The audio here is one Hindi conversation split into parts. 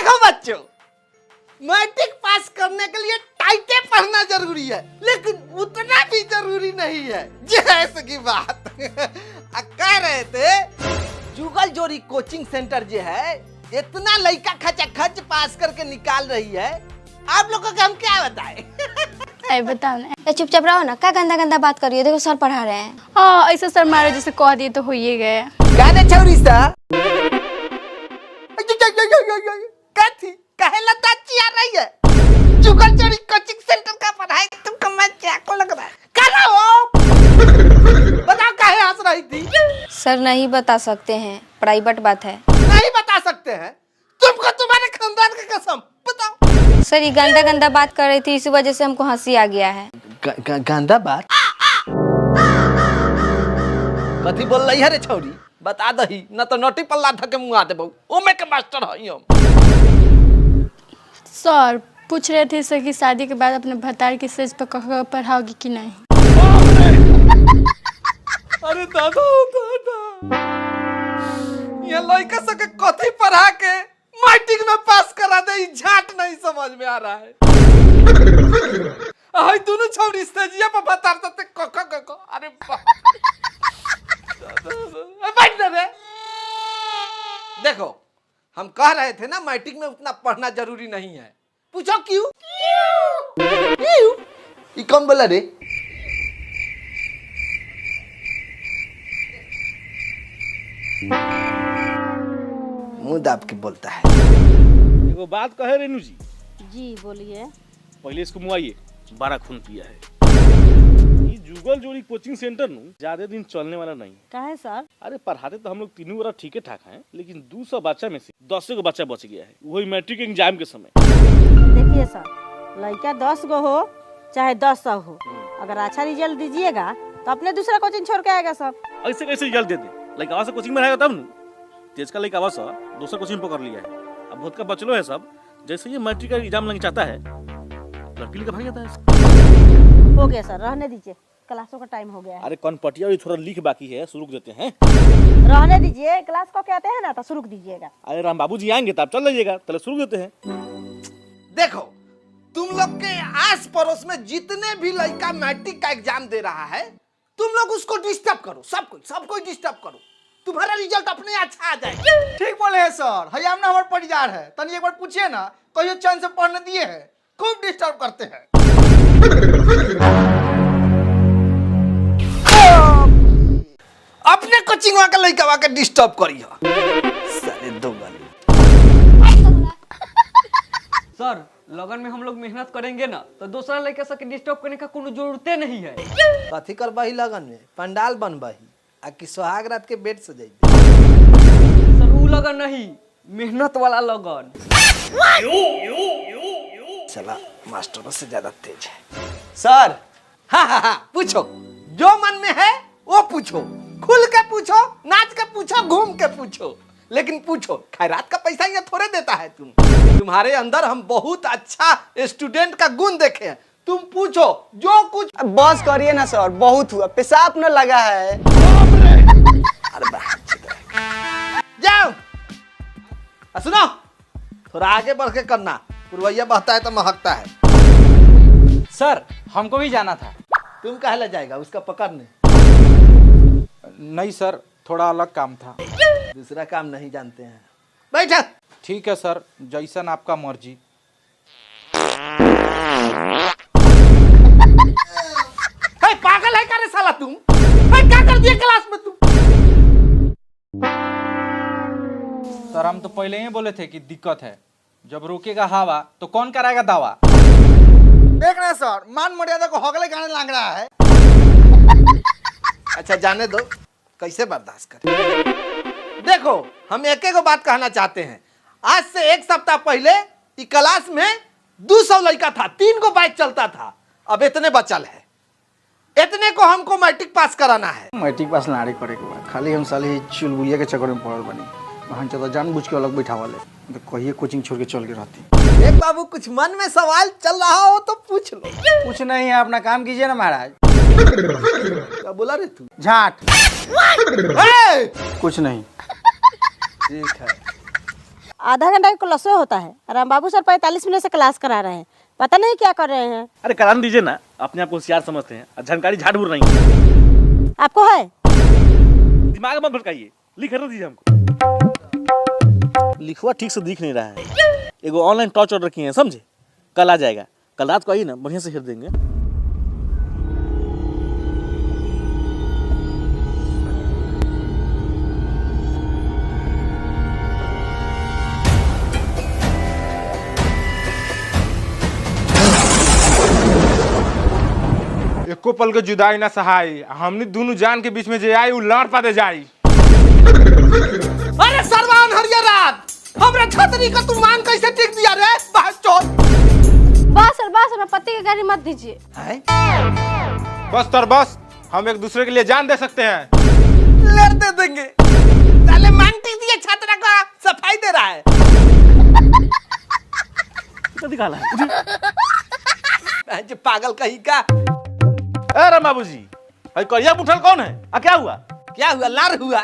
देखो बच्चों, मैट्रिक पास करने के लिए टाइटे पढ़ना जरूरी है, लेकिन उतना भी जरूरी नहीं है। जैसे की बात कह रहे थे, जुगल जोड़ी कोचिंग सेंटर जो है इतना लड़का खच पास करके निकाल रही है, आप लोगों को हम क्या बताएं? अरे बताओ ना, चुपचाप रहो ना, क्या गंदा गंदा बात कर रही हो? देखो सर पढ़ा रहे हैं। हाँ ऐसा सर मारो जैसे कह दिए तो हो ही गए। गाने छौरी सा कथी कहे लताची आ रही है? जुगल जोड़ी कोचिंग सेंटर का पढ़ाई तुमको मजा को लग रहा है? करो बताओ काहे हंस रही थी? सर नहीं बता सकते हैं, प्राइवेट बात है। नहीं बता सकते हैं? तुमको तुम्हारे खानदान की कसम, बताओ। सर ये गंदा गंदा बात कर रही थी, इसी वजह से हमको हंसी आ गया है। गंदा बात? कथी बोल रही है रे छौरी? बता दही, न तो नोटी पल्ला धके मुंह आ देबो। ओमे के मास्टर हई हम। सर पूछ रहे थे सर की शादी के बाद अपने भतार की सेज पर पढ़ाओगी कि नहीं? अरे दादा ये लड़का सके कथी पढ़ा के मैट्रिक में पास करा दे, झाट नहीं समझ में आ रहा है। हाय दोनों छौरी स्टेजिया पर भतार सकते कक अरे बैठ रे। देखो हम कह रहे थे ना मैट्रिक में उतना पढ़ना जरूरी नहीं है। पूछो क्यों? ये कौन बोला रे? मुंह दाब के बोलता है। एगो बात कहे रेनू जी। जी बोलिए। पहले इसको मुआइए, 12 खून पिया है। ये जुगल जोड़ी कोचिंग सेंटर नु ज्यादा दिन चलने वाला नहीं। काहे सर? अरे पढ़ाते तो हम लोग तीनों बार ठीक ठाक हैं, लेकिन 200 बच्चा में से 10 गो बच्चा बच गया है, वही मैट्रिक एग्जाम के समय। देखिए सर, लड़का 10 गो हो चाहे 10 हो, अगर अच्छा रिजल्ट दीजिएगा तो अपने दूसरा कोचिंग छोड़ के आएगा सर। ऐसे कैसे रिजल्ट दे दे? लड़का आवाज से कोचिंग में रहेगा तब न। तेज का लड़का आवाज दूसरा कोचिंग पकड़ लिया है, अब बहुत का बचलो है सब। जैसे ये मैट्रिक का एग्जाम लगना चाहता है, लड़की लेकर भाग जाता है। हो गया सर, रहने दीजिए, क्लासों का टाइम हो गया है। अरे कौन पटिया ये थोड़ा लिख बाकी है, शुरू देते हैं। रहने दीजिए, क्लास को कहते हैं ना, तो शुरू दीजिएगा। अरे राम बाबू जी आएंगे तब चल जाइएगा, पहले शुरू देते हैं। देखो तुम लोग के आस पड़ोस में जितने भी लड़का मैट्रिक का एग्जाम दे रहा है, तुम लोग उसको डिस्टर्ब करो, सबको डिस्टर्ब करो, तुम्हारा रिजल्ट अपने अच्छा आ जाएगा। ठीक बोले हैं सर, हम ना हमारे परिवार है, तनी एक बार पूछिए ना, कहियो चैन से पढ़ने दिए हैं, खूब डिस्टर्ब करते हैं। अपने कोचिंग का लड़का वाके डिस्टर्ब करियो साले दो गाली। सर लगन में हम लोग मेहनत करेंगे ना तो दूसरा लड़का सबके डिस्टर्ब करने का कोई जरूरत नहीं है। कथी करबाही लगन में? पंडाल बनबाही आ कि सुहाग रात के बेड सजाई? सर वो लगन नहीं, मेहनत वाला लगन। चला मास्टरों से ज्यादा तेज है। सर हाँ पूछो, जो मन में है वो पूछो, खुल के पूछो, नाच के पूछो, घूम के पूछो, लेकिन पूछो। खैरात का पैसा ये थोड़े देता है तुम्हारे अंदर हम बहुत अच्छा स्टूडेंट का गुण देखे हैं। तुम पूछो जो कुछ। बस करिए ना सर, बहुत हुआ, पेशाब न लगा है। अरे जाओ सुनो, थोड़ा आगे बढ़ के करना, पुरवैया बहता है तो महकता है। सर हमको भी जाना था। तुम काहे ले जाएगा उसका पकड़ने? नहीं सर, थोड़ा अलग काम था। दूसरा काम नहीं जानते हैं? बैठा। ठीक है सर, जैसन आपका मर्जी। पागल है क्या रे साला तुम? क्या कर दिया क्लास में तुम? सर हम तो पहले ही बोले थे कि दिक्कत है, जब रोकेगा हवा तो कौन कराएगा दावा। देख रहे हैं सर, मान मर्यादा को हगले गाने लग रहा है। अच्छा जाने दो, कैसे बर्दाश्त करें। देखो हम एक बात कहना चाहते हैं, आज से 1 सप्ताह पहले इस क्लास में 200 लड़का था, 3 को बैच चलता था, अब इतने बचल है। इतने को हमको मैट्रिक पास कराना है। मैट्रिक पास लाड़े करे के बाद खाली हम साले चुलबुलिया के चक्कर में पड़ल बनी। वहाँ चलो जानबूझ के अलग बैठावा ले, तो कहिए कोचिंग छोड़ के चल के रहती। एक बाबू कुछ मन में सवाल चल रहा हो तो पूछ लो। कुछ नहीं है, अपना काम कीजिए ना महाराज। क्या बोला रे तू? झाट। ए! कुछ नहीं। ठीक है। आधा घंटा का क्लास होता है। राम बाबू सर 45 मिनट से क्लास करा रहे हैं, पता नहीं क्या कर रहे हैं। अरे कराने दीजिए ना, अपने आप को होशियार समझते हैं और जानकारी झाड़ भूर नहीं है। आपको है? दिमाग मत भटकाइए, लिख कर दीजिए हमको। लिखवा ठीक से दिख नहीं रहा है। एगो ऑनलाइन टॉर्च ऑर्डर किए हैं, समझे? कल आ जाएगा, कल रात को आइए ना, बढ़िया से हेर देंगे। एको पल के जुदाई ना सहाई, हमनी दोनों जान के बीच में जे आई उ लाड़ पाते जाई। अरे सरवान हरियरात, हमरा छतरी का तू मान कैसे टिक दिया रे बहचोद। बस अपना पति की गाड़ी मत दीजिए। बस तर बस, हम एक दूसरे के लिए जान दे सकते हैं। लड़ते देंगे, साले मान टिक दिया, छतरा का सफाई दे रहा है। कितना निकाला है? जो पागल कहीं का। अरे बाबू जी, करिया मुठल कौन है? क्या हुआ? क्या हुआ? लार हुआ।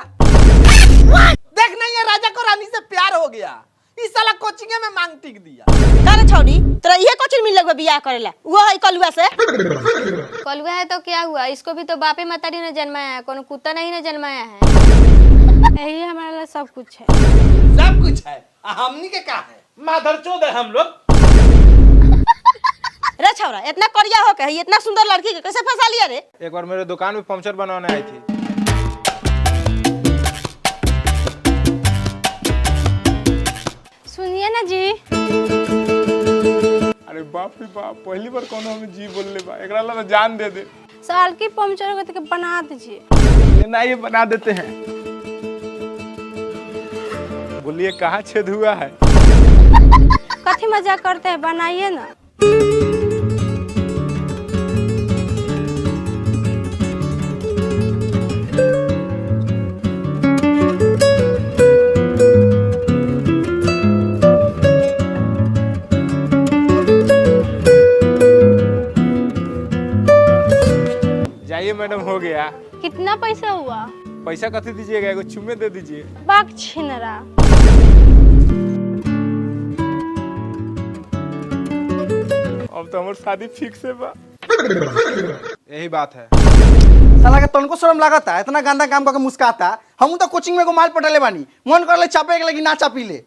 देख नहीं है, राजा को रानी से प्यार हो गया, इस साला कोचिंग में मांग टिक दिया। अरे छौड़ी, तेरा ये कोचिंग मिल लगवा बियाह करेला, वो है कलुआ से। कलुआ है तो क्या हुआ, इसको भी तो बापे मतारी ने जन्माया है, कोनो कुत्ता नहीं ने जन्माया है। यही हमारे लिए सब कुछ है। सब कुछ है, हमनी के का है? माधरचोद है हम लोग। रे छौरा, इतना करिया हो के इतना सुंदर लड़की के कैसे फंसा लिया रे? एक बार मेरे दुकान में पंचर बनवाने आई थी। सुनिए ना जी। अरे बाप रे बाप, पहली बार कौन हमें जी बोल ले बा, एकरा ला जान दे दे। साल की पंचर हो गई तो बना दीजिए। ना ये बना देते हैं। बोलिए कहाँ छेद हुआ है? कथी मजाक करते हैं, बनाइए ना। जाइए मैडम, हो गया। कितना पैसा हुआ? पैसा कथी दीजिएगा, एगो चुम्मे दे दीजिए। बाक छिनरा। अब तो हमारी शादी फिक्स है बा। यही बात है। साला के तनको शर्म लागता, इतना गंदा काम करके मुस्काता। हम तो कोचिंग में को माल पटले बानी, मन करले चापे के लगी ना चापी ले।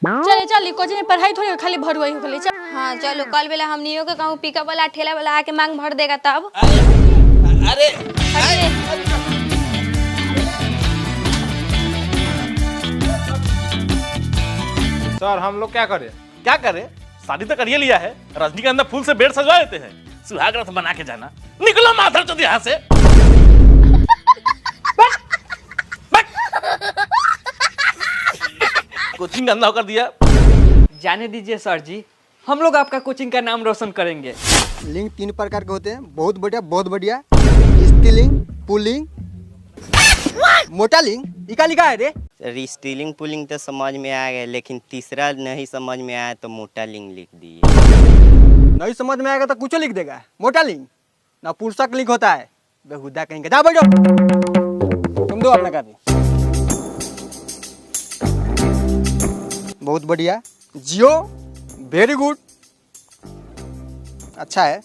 चले चल, कोचिंग में पढ़ाई थोड़ी खाली भरवाई हो गई। हाँ चलो, कल बेला हमनियों के कहूँ पिकअप वाला ठेला वाला आके मांग भर देगा तब। अरे सर, हम लोग क्या करें? क्या करे? शादी तो करिए लिया है, रजनीगंधा फूल से बेड सजवा देते हैं, सुहाग रात बना के जाना। निकलो माधरचोद यहाँ से। कोचिंग गंदा होकर दिया। जाने दीजिए सर जी, हम लोग आपका कोचिंग का नाम रोशन करेंगे। लिंग 3 प्रकार के होते हैं, बहुत बढ़िया। स्टीलिंग, पुलिंग, मोटा लिंग। इका लिखा है रे। स्टीलिंग पुलिंग तो समझ में आ गया, लेकिन तीसरा नहीं समझ में आया तो मोटा लिंग लिख दिए। नहीं समझ में आएगा तो कुछ लिख देगा। मोटा लिंग ना पुरुषक लिंग होता है, बेहुदा कहीं का। जा बैठो, तुम दो अपना कापी। बहुत बढ़िया, जियो, वेरी गुड, अच्छा है।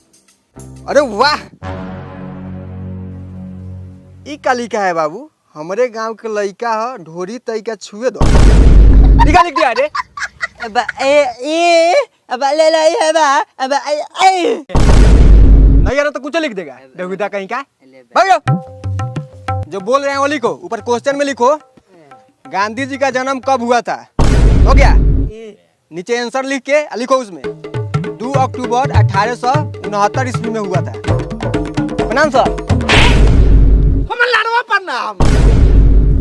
अरे वाह, ई का लिखा है बाबू, हमारे गांव के लड़का है, ढोरी तई का छुए दो। लिखा लिख दिया रे। अब ले ले अब नहीं यार तो कुछ लिख देगा, बेहुदा कहीं का। बैठो, जो बोल रहे हैं वो लिखो, ऊपर क्वेश्चन में लिखो गांधी जी का जन्म कब हुआ था। हो गया? नीचे आंसर लिख के लिखो उसमें 2 अक्टूबर 1869 ईस्वी में हुआ था। प्रणाम सर। हमें लाडवा प्रणाम।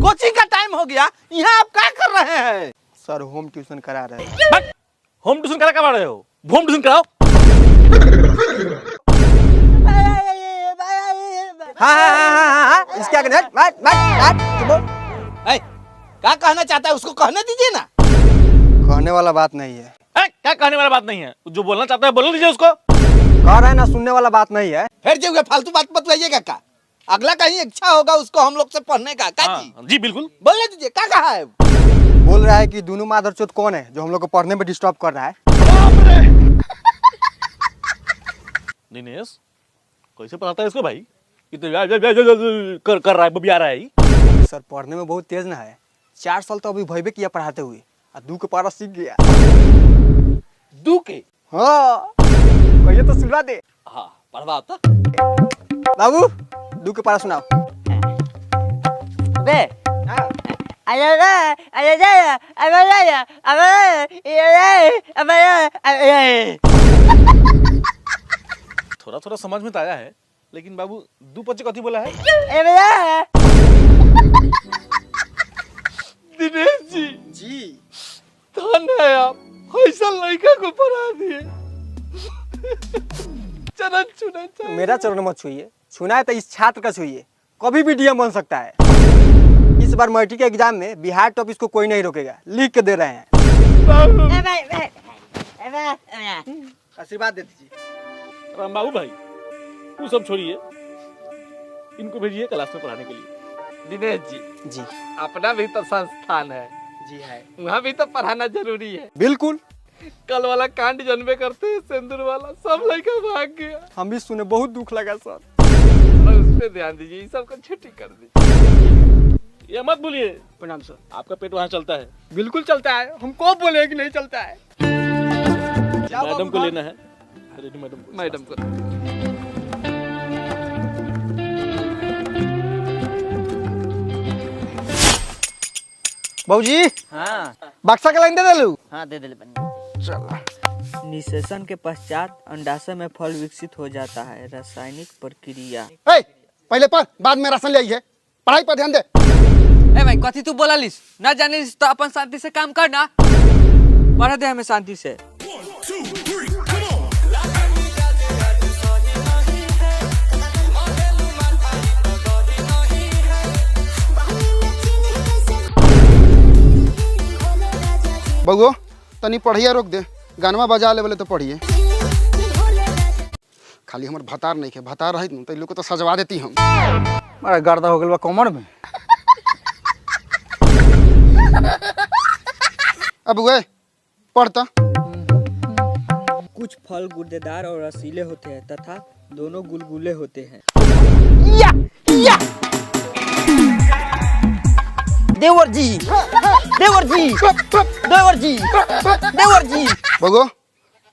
कोचिंग का टाइम हो गया, यहाँ आप क्या कर रहे हैं? सर होम ट्यूशन करा रहे हैं। होम ट्यूशन करा कमा रहे हो? होम ट्यूशन कराओ। हाँ, इसके आगे क्या कहना चाहता है उसको कहने दीजिए ना। कहने वाला बात नहीं है। क्या कहने वाला बात नहीं है? जो बोलना चाहता है बोल दीजिए उसको। कह रहे हैं ना, सुनने वाला बात नहीं है। फिर जो फालतू बात बतवाइएगा का, अगला कहीं इच्छा होगा उसको हम लोग से पढ़ने का क्या जी? हाँ, जी बिल्कुल। बोलने दीजिए क्या कहा है? बोल रहा है कि दोनों मादरचोद कौन है जो हम लोग को पढ़ने में डिस्टर्ब कर रहा है। दिनेश कैसे पढ़ाता है इसको भाई? ये तो कर रहा है, बबिया रहा है। सर पढ़ने में बहुत तेज ना है, 4 साल तो अभी भयबे किया पढ़ाते हुए, और 2 के पारा सीख गया। 2 के? हाँ कहिए तो सुनवा दे। हाँ पढ़वा तो। बाबू 2 के पारा सुनाओ। बे थोड़ा थोड़ा समझ में तो आया है, लेकिन बाबू 2 पच्चे कथी बोला है? दिनेश जी जी धन है आप, ऐसा लड़का को पढ़ा दिए। चरण छूना चाहिए। मेरा चरण मत छुइए, छूना है तो इस छात्र का छुइए, कभी भी डीएम बन सकता है। इस बार मैट्रिक के एग्जाम में बिहार टॉप इसको कोई नहीं रोकेगा, लिख के दे रहे हैं। आशीर्वाद दे दीजिए। राम बाबू भाई वो सब छोड़िए, इनको भेजिए क्लास में पढ़ाने के लिए। दिनेश जी जी अपना भी तो संस्थान है जी है, वहाँ भी तो पढ़ाना जरूरी है। बिल्कुल। कल वाला कांड जन्मे करते हैं सिंदूर वाला, सब लड़का भाग गया। हम भी सुने, बहुत दुख लगा सर। थोड़ा उस पे ध्यान दीजिए, ये सब को छुट्टी कर दीजिए। ये मत बोलिए, प्रणाम सर। आपका पेट वहाँ चलता है। बिल्कुल चलता है, हमको बोले कि नहीं चलता है। मैडम को लेना है, मैडम को। बाबूजी हाँ बक्सा के लाइन दे देलू। हाँ दे दे निषेचन के पश्चात अंडाशय में फल विकसित हो जाता है। रासायनिक प्रक्रिया। पहले पढ़, बाद में राशन ले आई है। पढ़ाई पर ध्यान दे। ए भाई कथी तू बोला लिस ना जाने तो अपन शांति से काम करना, पढ़ दे हमें शांति से। बउओ तनी पढ़िया रोक दे, गानवा बजा ले बोले तो पढ़िए। खाली हमर भतार नहीं है, भतार रहित न तो लोग को तो सजवा देती हम। अरे गर्दा हो गया कमर में। अब वे पढ़ता। कुछ फल गुर्देदार और रसीले होते हैं तथा दोनों गुलगुले होते हैं। देवर जी, देवर जी, देवर जी, देवर जी। बउओ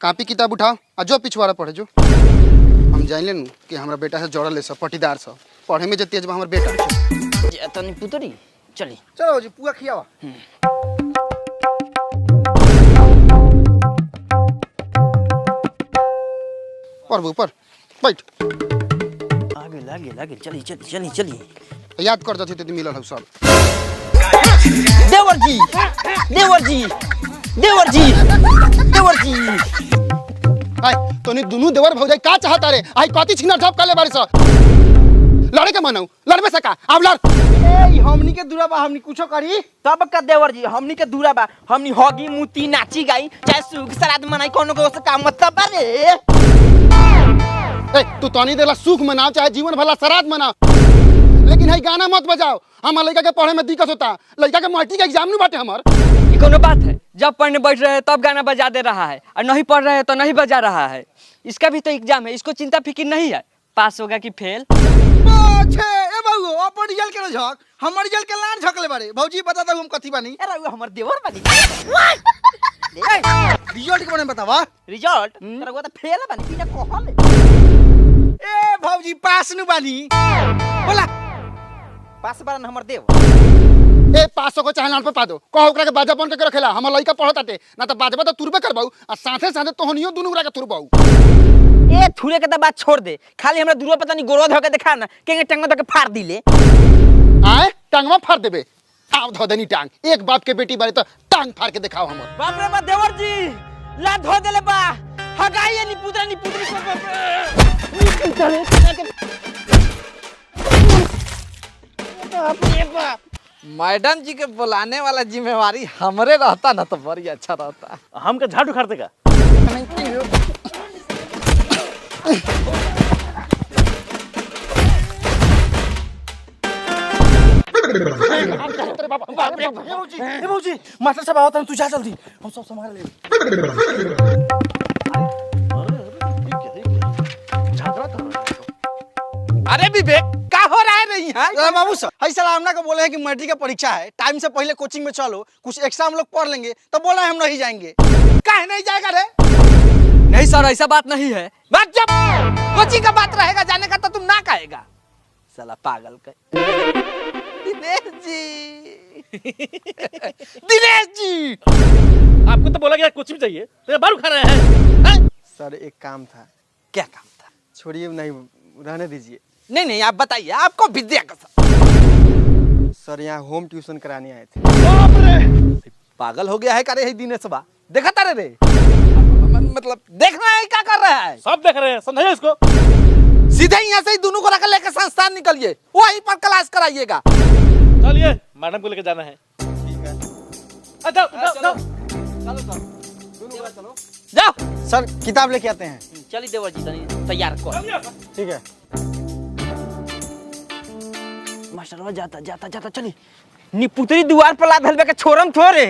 कॉपी किताब उठाओ आ जो पिछवाड़ा पढ़े जो। हम जान लेनु कि हमरा बेटा से जोड़ल है, सब पटीदार सब पढ़े में जे तेज बा हमर बेटा। तनी पुतरी चली। चलो जी पुआ खियावा। पढ़ बउ पढ़, बैठ। आगे लागे लागे चली चली चली चली। याद कर दथी तो मिलल हो सब। देवर जी, देवर जी, देवर जी, देवर जी। आय तोनी दोनों देवर भौजाई का चाहता रे? आई कथी छिना झप काले बारी स लड़े के मनऊ, लड़बे सका अब लड़। ए हमनी के दूरा बा, हमनी कुछो करी तब का देवर जी। हमनी के दूरा बा, हमनी होगी मुती नाची गाई चाहे सुख श्राद्ध मनाई, कोनो को से काम मतलब बा रे। ए तू तनी देला सुख मनाओ चाहे जीवन भला श्राद्ध मनाओ, लेकिन है गाना मत बजाओ। हमार लड़का के पढ़े में दिक्कत होता, लड़का के मैट्रिक एग्जाम नहीं बाटे हमार। ये कोनो बात है? जब पढ़ने बैठ रहे हैं तब गाना बजा दे रहा है, और नहीं पढ़ रहे हैं तो नहीं बजा रहा है। इसका भी तो एग्जाम है, इसको चिंता फिक्र नहीं है पास होगा कि फेल। अच्छे ए बाबू अपन रिजल्ट के झक, हमर रिजल्ट के लान झकले बारे। भौजी बता दो हम कथी बानी। अरे वो हमर देवर बानी। रिजल्ट के बारे में बतावा। रिजल्ट अरे वो तो फेल बानी बिना कहले। ए भौजी पास नु बानी। बोला पास बारन हमर देव। ए 500 को चाहे लान पे पा दो, कहो ओकरा के बाजा बन के रखेला। हमर लड़का पढ़ताटे ना तो बाजबा तो तुरबे करबाऊ, आ साथे साथे तोहनियो दुनु ओकरा के तुरबाऊ। ए थुरे के तो बात छोड़ दे, खाली हमरा दूरवा पता नहीं गोरो धो के दिखा ना, केंगे टंगवा धो के फाड़ दिले। आए टांगवा फाड़ देबे, आव धो देनी टांग। एक बाप के बेटी बारे तो टांग फाड़ के दिखाओ हमर। बाप रे बा देवर जी, ला धो देले बा। हगाई नी पुत्रा नी पुत्री को। मैडम जी के बुलाने वाला जिम्मेवारी हमरे रहता ना तो बड़ी अच्छा रहता। हम का झाड़ू खाते का? बाप बाप रे ए बाबूजी मास्टर साहब आवत हैं तू जा जल्दी हम सब संभाल ले अरे विवेक क्या हो रहा है नहीं है बाबू सर ऐसा हमना को बोले हैं कि मैट्रिक का परीक्षा है, टाइम से पहले कोचिंग में चलो, कुछ एक्स्ट्रा हम लोग पढ़ लेंगे, तो बोला है हम नहीं जाएंगे। काहे नहीं जाएगा रे? नहीं सर ऐसा बात नहीं है। बात जब कोचिंग का बात रहेगा जाने का तो तुम ना कहेगा। साला पागल का। दिनेश जी दिनेश जी आपको तो बोला गया कोचिंग चाहिए तो बारू खा रहे हैं। सर एक काम था। क्या काम था? छोड़िए, नहीं रहने दीजिए। नहीं नहीं आप बताइए, आपको विद्या का सर यहाँ होम ट्यूशन कराने आए थे। पागल हो गया है करे है दिनेश बा, देखा तारे रे मतलब देखना है क्या कर रहा है? सब देख रहे हैं, समझाइए इसको। सीधे यहाँ से ही दोनों को रख लेकर संस्थान निकलिए, वहीं पर क्लास कराइएगा। चलिए मैडम को लेकर जाना है। जाओ जाओ चलो जाओ सर किताब लेके आते हैं। चलिए देवर जी तैयार कर। ठीक है मास्टर जाता जाता जाता चली निपुतरी द्वार पर लाद हलवे के छोरम थोरे।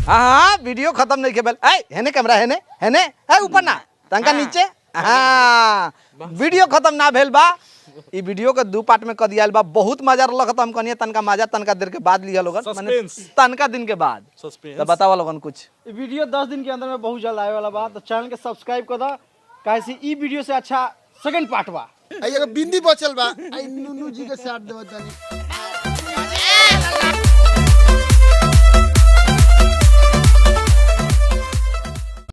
हाँ वीडियो खत्म नहीं के बेल हेने कैमरा हेने ऊपर ना तंका नीचे। हाँ वीडियो खत्म ना भेल बा, ई वीडियो के 2 पार्ट में कर दिया बा। बहुत मजा रहा खत्म कनिए, तनका मजा तनका देर के बाद लिया लोगन, माने तनका दिन के बाद। तो बतावा लोगन कुछ। वीडियो 10 दिन के अंदर में बहुत जल्द आने वाला बा, तो चैनल के सब्सक्राइब कर दो, कैसे ई वीडियो से अच्छा सेकंड पार्ट बा। एगो बिंदी बचल बा, आई नुनू जी के साथ देवत जानी।